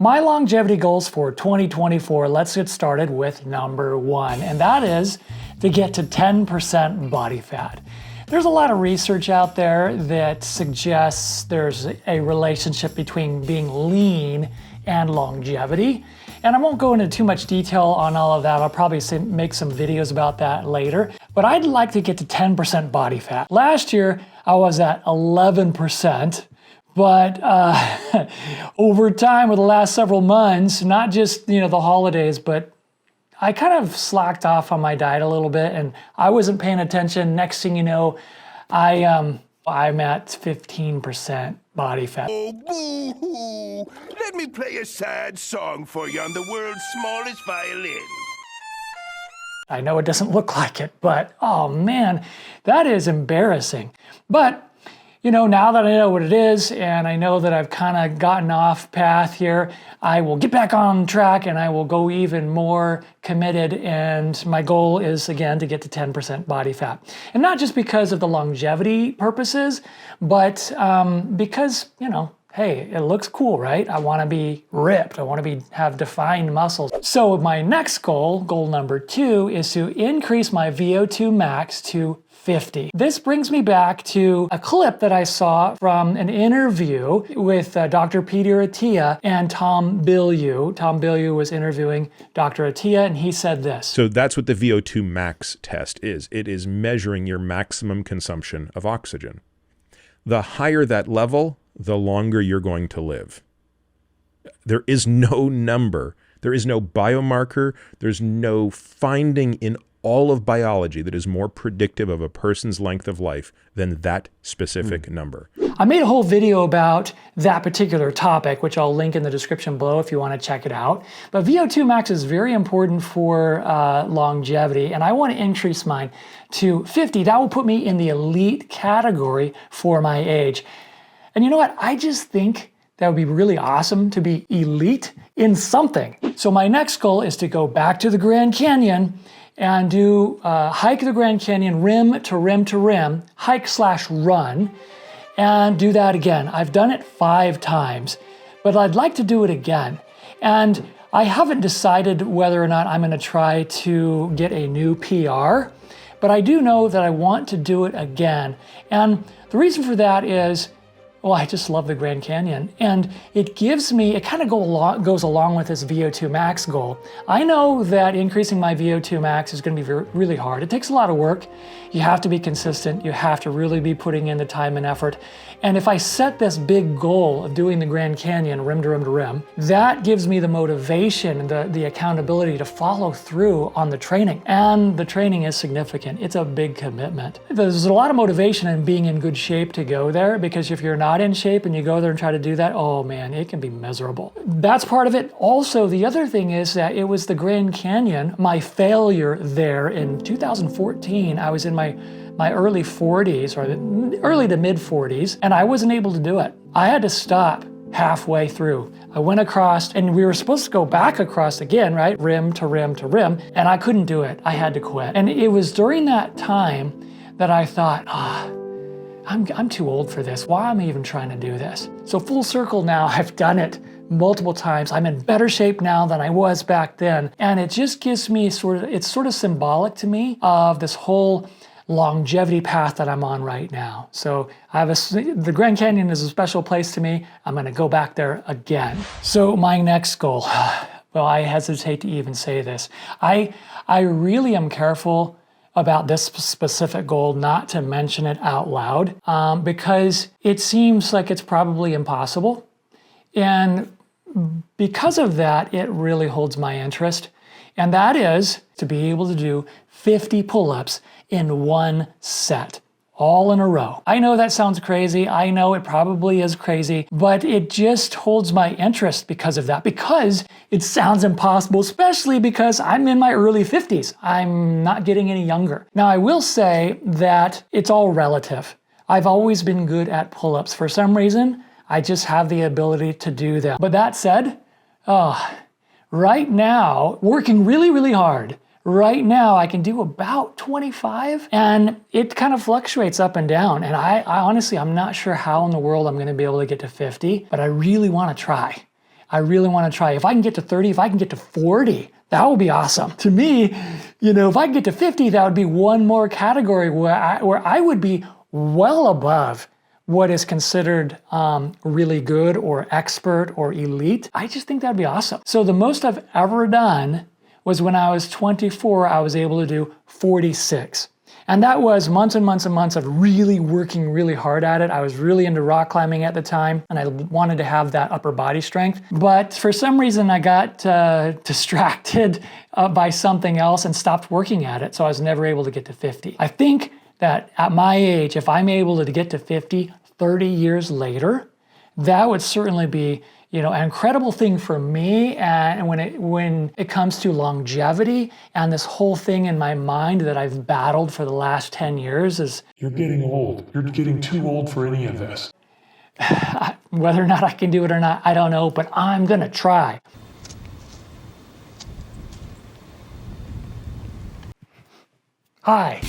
My longevity goals for 2024, let's get started with number 1, and that is to get to 10% body fat. There's a lot of research out there that suggests there's a relationship between being lean and longevity. And I won't go into too much detail on all of that. I'll probably make some videos about that later. But I'd like to get to 10% body fat. Last year, I was at 11%. But over time, with the last several months, not just the holidays, but I kind of slacked off on my diet a little bit, and I wasn't paying attention. Next thing you know, I'm at 15% body fat. Oh, boo-hoo! Let me play a sad song for you on the world's smallest violin. I know it doesn't look like it, but oh man, that is embarrassing. But now that I know what it is, and I know that I've kind of gotten off path here, I will get back on track and I will go even more committed. And my goal is, again, to get to 10% body fat. And not just because of the longevity purposes, but because, hey, it looks cool, right? I want to be ripped. I want to have defined muscles. So my next goal number 2, is to increase my VO2 max to 50. This brings me back to a clip that I saw from an interview with Dr. Peter Attia and Tom Bilyeu. Tom Bilyeu was interviewing Dr. Attia, and he said this. So that's what the VO2 max test is. It is measuring your maximum consumption of oxygen. The higher that level, the longer you're going to live. There is no number, there is no biomarker, there's no finding in all of biology that is more predictive of a person's length of life than that specific number. I made a whole video about that particular topic, which I'll link in the description below if you want to check it out. But VO2 max is very important for longevity, and I want to increase mine to 50. That will put me in the elite category for my age. And you know what? I just think that would be really awesome to be elite in something. So my next goal is to go back to the Grand Canyon and do hike the Grand Canyon rim to rim to rim, hike/run, and do that again. I've done it 5 times, but I'd like to do it again. And I haven't decided whether or not I'm going to try to get a new PR, but I do know that I want to do it again. And the reason for that is, well, I just love the Grand Canyon, and it kind of goes along with this VO2 max goal. I know that increasing my VO2 max is going to be really hard. It takes a lot of work. You have to be consistent. You have to really be putting in the time and effort. And if I set this big goal of doing the Grand Canyon rim to rim to rim, that gives me the motivation and the accountability to follow through on the training. And the training is significant. It's a big commitment. There's a lot of motivation in being in good shape to go there, because if you're not in shape and you go there and try to do that, oh man, it can be miserable. That's part of it. Also, the other thing is that it was the Grand Canyon, my failure there in 2014. I was in my early 40s, or early to mid 40s, and I wasn't able to do it. I had to stop halfway through. I went across, and we were supposed to go back across again, right? Rim to rim to rim, and I couldn't do it. I had to quit. And it was during that time that I thought, I'm too old for this. Why am I even trying to do this? So full circle now, I've done it multiple times. I'm in better shape now than I was back then. And it just gives me it's sort of symbolic to me of this whole longevity path that I'm on right now. So the Grand Canyon is a special place to me. I'm going to go back there again. So my next goal, well, I hesitate to even say this. I really am careful about this specific goal not to mention it out loud, because it seems like it's probably impossible. And because of that, it really holds my interest. And that is to be able to do 50 pull-ups in one set, all in a row. I know that sounds crazy. I know it probably is crazy, but it just holds my interest because of that, because it sounds impossible, especially because I'm in my early 50s. I'm not getting any younger. Now, I will say that it's all relative. I've always been good at pull-ups. For some reason, I just have the ability to do them. But that said, right now, working really, really hard, right now I can do about 25, and it kind of fluctuates up and down. And I honestly, I'm not sure how in the world I'm going to be able to get to 50, but I really want to try. I really want to try. If I can get to 30, if I can get to 40, that would be awesome. To me, if I can get to 50, that would be one more category where I would be well above what is considered really good or expert or elite. I just think that'd be awesome. So the most I've ever done was when I was 24, I was able to do 46. And that was months and months and months of really working really hard at it. I was really into rock climbing at the time, and I wanted to have that upper body strength. But for some reason, I got distracted by something else and stopped working at it, so I was never able to get to 50. I think that at my age, if I'm able to get to 50, 30 years later, that would certainly be an incredible thing for me. And when it comes to longevity and this whole thing in my mind that I've battled for the last 10 years is, you're getting old. You're getting too old for any of this. whether or not I can do it or not, I don't know, but I'm gonna try. Hi.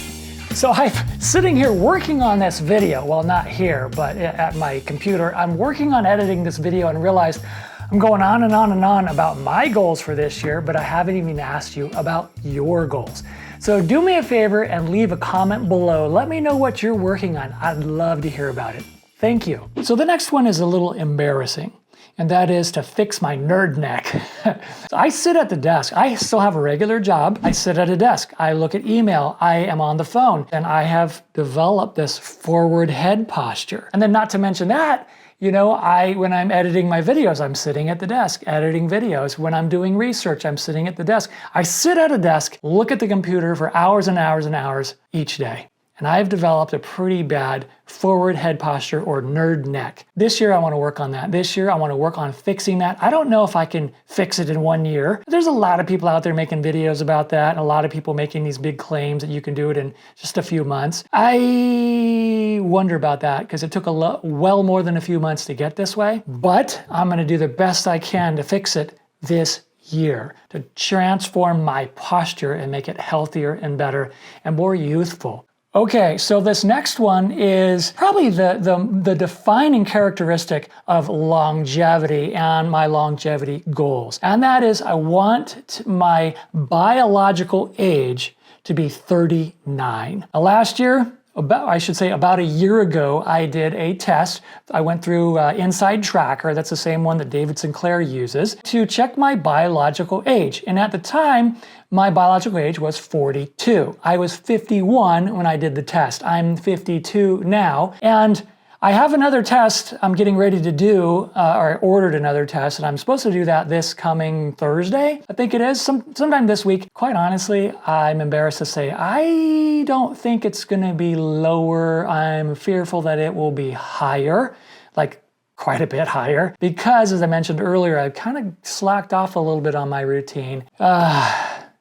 So I'm sitting here working on this video. Well, not here, but at my computer. I'm working on editing this video and realized I'm going on and on and on about my goals for this year, but I haven't even asked you about your goals. So do me a favor and leave a comment below. Let me know what you're working on. I'd love to hear about it. Thank you. So the next one is a little embarrassing, and that is to fix my nerd neck. So I sit at the desk. I still have a regular job. I sit at a desk. I look at email. I am on the phone, and I have developed this forward head posture. And then not to mention that, when I'm editing my videos, I'm sitting at the desk editing videos. When I'm doing research, I'm sitting at the desk. I sit at a desk, look at the computer for hours and hours and hours each day. And I've developed a pretty bad forward head posture or nerd neck. This year I want to work on that. This year I want to work on fixing that. I don't know if I can fix it in 1 year. There's a lot of people out there making videos about that, and a lot of people making these big claims that you can do it in just a few months. I wonder about that because it took well more than a few months to get this way, but I'm going to do the best I can to fix it this year, to transform my posture and make it healthier and better and more youthful. Okay, so this next one is probably the defining characteristic of longevity and my longevity goals. And that is I want my biological age to be 39. Now, last year, about a year ago, I did a test. I went through Inside Tracker, that's the same one that David Sinclair uses, to check my biological age. And at the time, my biological age was 42. I was 51 when I did the test. I'm 52 now. And I have another test I'm getting ready to do, or I ordered another test, and I'm supposed to do that this coming Thursday, I think it is, sometime this week. Quite honestly, I'm embarrassed to say, I don't think it's gonna be lower. I'm fearful that it will be higher, like quite a bit higher, because as I mentioned earlier, I've kind of slacked off a little bit on my routine,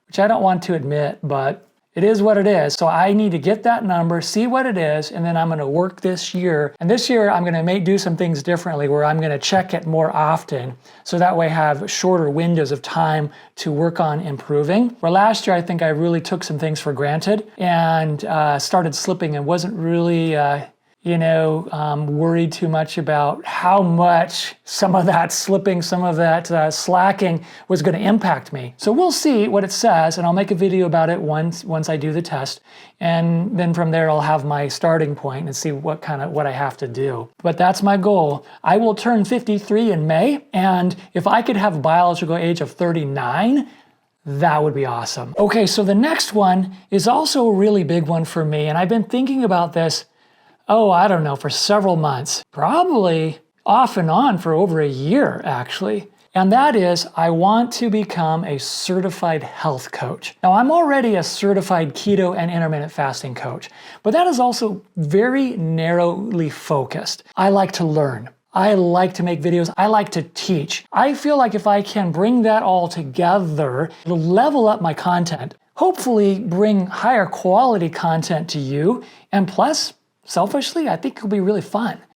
which I don't want to admit, but it is what it is. So I need to get that number, see what it is, and then I'm gonna work this year. And this year I'm gonna do some things differently where I'm gonna check it more often. So that way I have shorter windows of time to work on improving. Where last year I think I really took some things for granted and started slipping and wasn't really worried too much about how much some of that slipping, some of that slacking was going to impact me. So we'll see what it says, and I'll make a video about it once I do the test. And then from there, I'll have my starting point and see what I have to do. But that's my goal. I will turn 53 in May, and if I could have a biological age of 39, that would be awesome. Okay, so the next one is also a really big one for me, and I've been thinking about this I don't know, for several months, probably off and on for over a year, actually. And that is, I want to become a certified health coach. Now, I'm already a certified keto and intermittent fasting coach, but that is also very narrowly focused. I like to learn. I like to make videos. I like to teach. I feel like if I can bring that all together, it'll level up my content, hopefully bring higher quality content to you, and plus, selfishly, I think it'll be really fun.